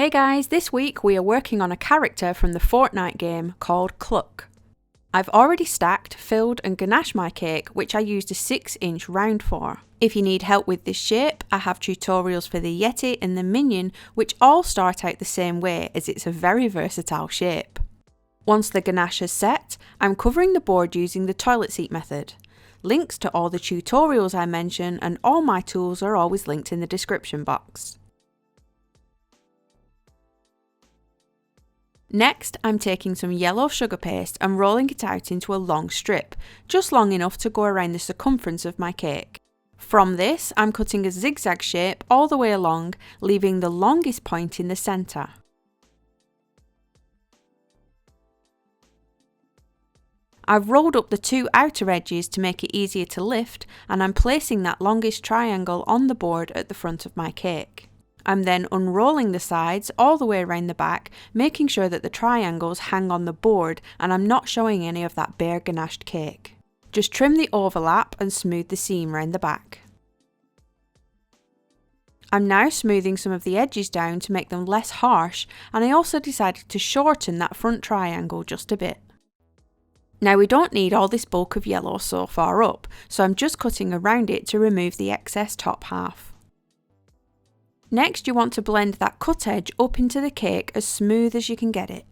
Hey guys, this week we are working on a character from the Fortnite game called Cluck. I've already stacked, filled and ganached my cake, which I used a 6-inch round for. If you need help with this shape, I have tutorials for the Yeti and the Minion, which all start out the same way as it's a very versatile shape. Once the ganache is set, I'm covering the board using the toilet seat method. Links to all the tutorials I mention and all my tools are always linked in the description box. Next, I'm taking some yellow sugar paste and rolling it out into a long strip, just long enough to go around the circumference of my cake. From this, I'm cutting a zigzag shape all the way along, leaving the longest point in the centre. I've rolled up the two outer edges to make it easier to lift, and I'm placing that longest triangle on the board at the front of my cake. I'm then unrolling the sides all the way around the back, making sure that the triangles hang on the board and I'm not showing any of that bare ganached cake. Just trim the overlap and smooth the seam round the back. I'm now smoothing some of the edges down to make them less harsh, and I also decided to shorten that front triangle just a bit. Now we don't need all this bulk of yellow so far up, so I'm just cutting around it to remove the excess top half. Next, you want to blend that cut edge up into the cake as smooth as you can get it.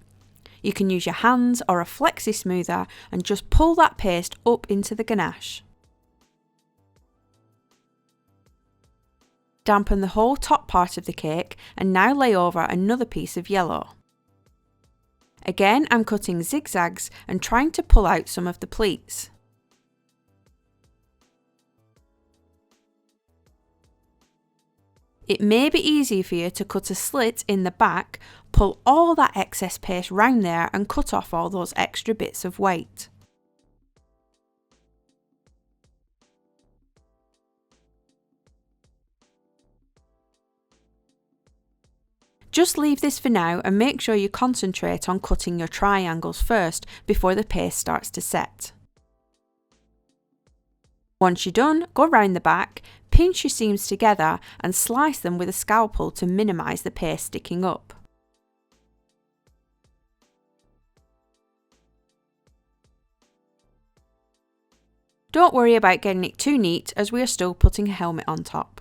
You can use your hands or a flexi smoother and just pull that paste up into the ganache. Dampen the whole top part of the cake and now lay over another piece of yellow. Again, I'm cutting zigzags and trying to pull out some of the pleats. It may be easy for you to cut a slit in the back, pull all that excess paste round there and cut off all those extra bits of weight. Just leave this for now and make sure you concentrate on cutting your triangles first before the paste starts to set. Once you're done, go round the back, pinch your seams together and slice them with a scalpel to minimise the paste sticking up. Don't worry about getting it too neat as we are still putting a helmet on top.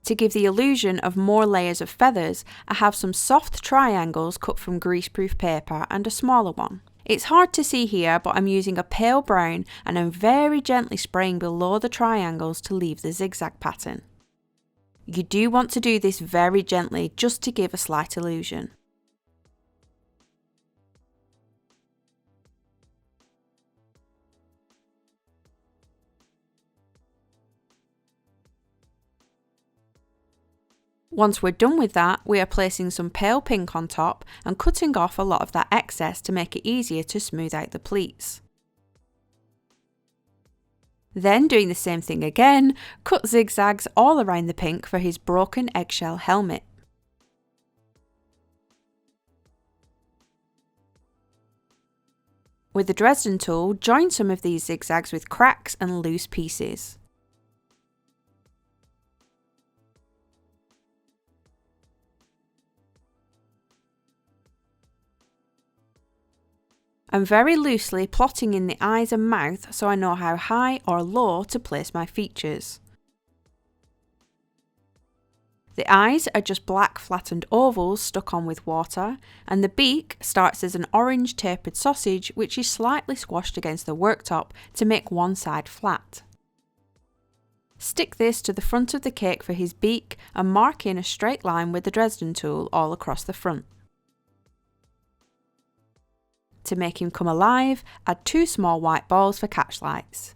To give the illusion of more layers of feathers, I have some soft triangles cut from greaseproof paper and a smaller one. It's hard to see here, but I'm using a pale brown and I'm very gently spraying below the triangles to leave the zigzag pattern. You do want to do this very gently just to give a slight illusion. Once we're done with that, we are placing some pale pink on top and cutting off a lot of that excess to make it easier to smooth out the pleats. Then doing the same thing again, cut zigzags all around the pink for his broken eggshell helmet. With the Dresden tool, join some of these zigzags with cracks and loose pieces. I'm very loosely plotting in the eyes and mouth so I know how high or low to place my features. The eyes are just black flattened ovals stuck on with water, and the beak starts as an orange tapered sausage which is slightly squashed against the worktop to make one side flat. Stick this to the front of the cake for his beak and mark in a straight line with the Dresden tool all across the front. To make him come alive, add 2 small white balls for catch lights.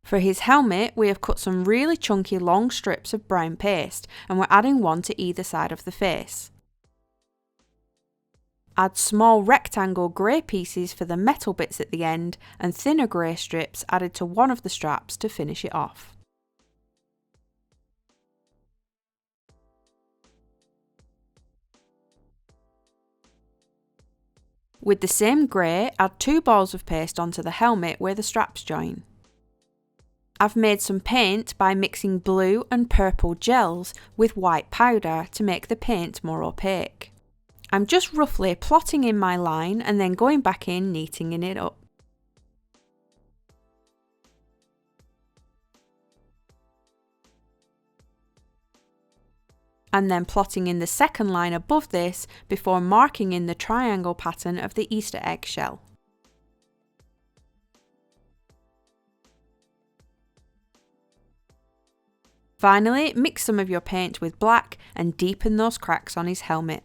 For his helmet, we have cut some really chunky long strips of brown paste and we're adding one to either side of the face. Add small rectangle grey pieces for the metal bits at the end and thinner grey strips added to one of the straps to finish it off. With the same grey, add 2 balls of paste onto the helmet where the straps join. I've made some paint by mixing blue and purple gels with white powder to make the paint more opaque. I'm just roughly plotting in my line and then going back in, neatening it up. And then plotting in the second line above this before marking in the triangle pattern of the Easter egg shell. Finally, mix some of your paint with black and deepen those cracks on his helmet.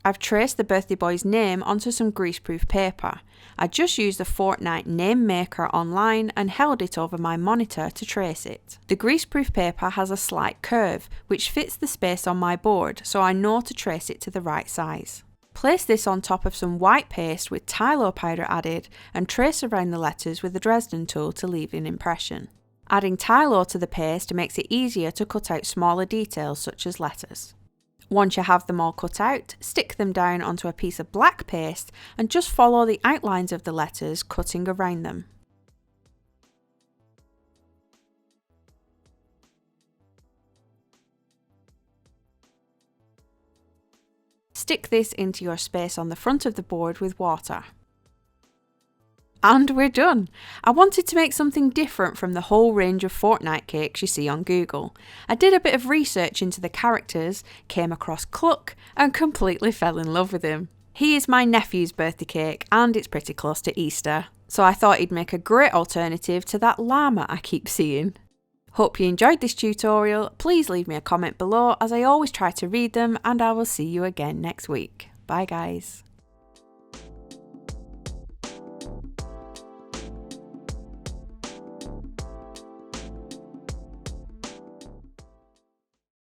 I've traced the birthday boy's name onto some greaseproof paper. I just used the Fortnite name maker online and held it over my monitor to trace it. The greaseproof paper has a slight curve, which fits the space on my board, so I know to trace it to the right size. Place this on top of some white paste with Tylo powder added and trace around the letters with the Dresden tool to leave an impression. Adding Tylo to the paste makes it easier to cut out smaller details such as letters. Once you have them all cut out, stick them down onto a piece of black paste and just follow the outlines of the letters, cutting around them. Stick this into your space on the front of the board with water. And we're done! I wanted to make something different from the whole range of Fortnite cakes you see on Google. I did a bit of research into the characters, came across Cluck, and completely fell in love with him. He is my nephew's birthday cake, and it's pretty close to Easter, so I thought he'd make a great alternative to that llama I keep seeing. Hope you enjoyed this tutorial. Please leave me a comment below, as I always try to read them, and I will see you again next week. Bye guys.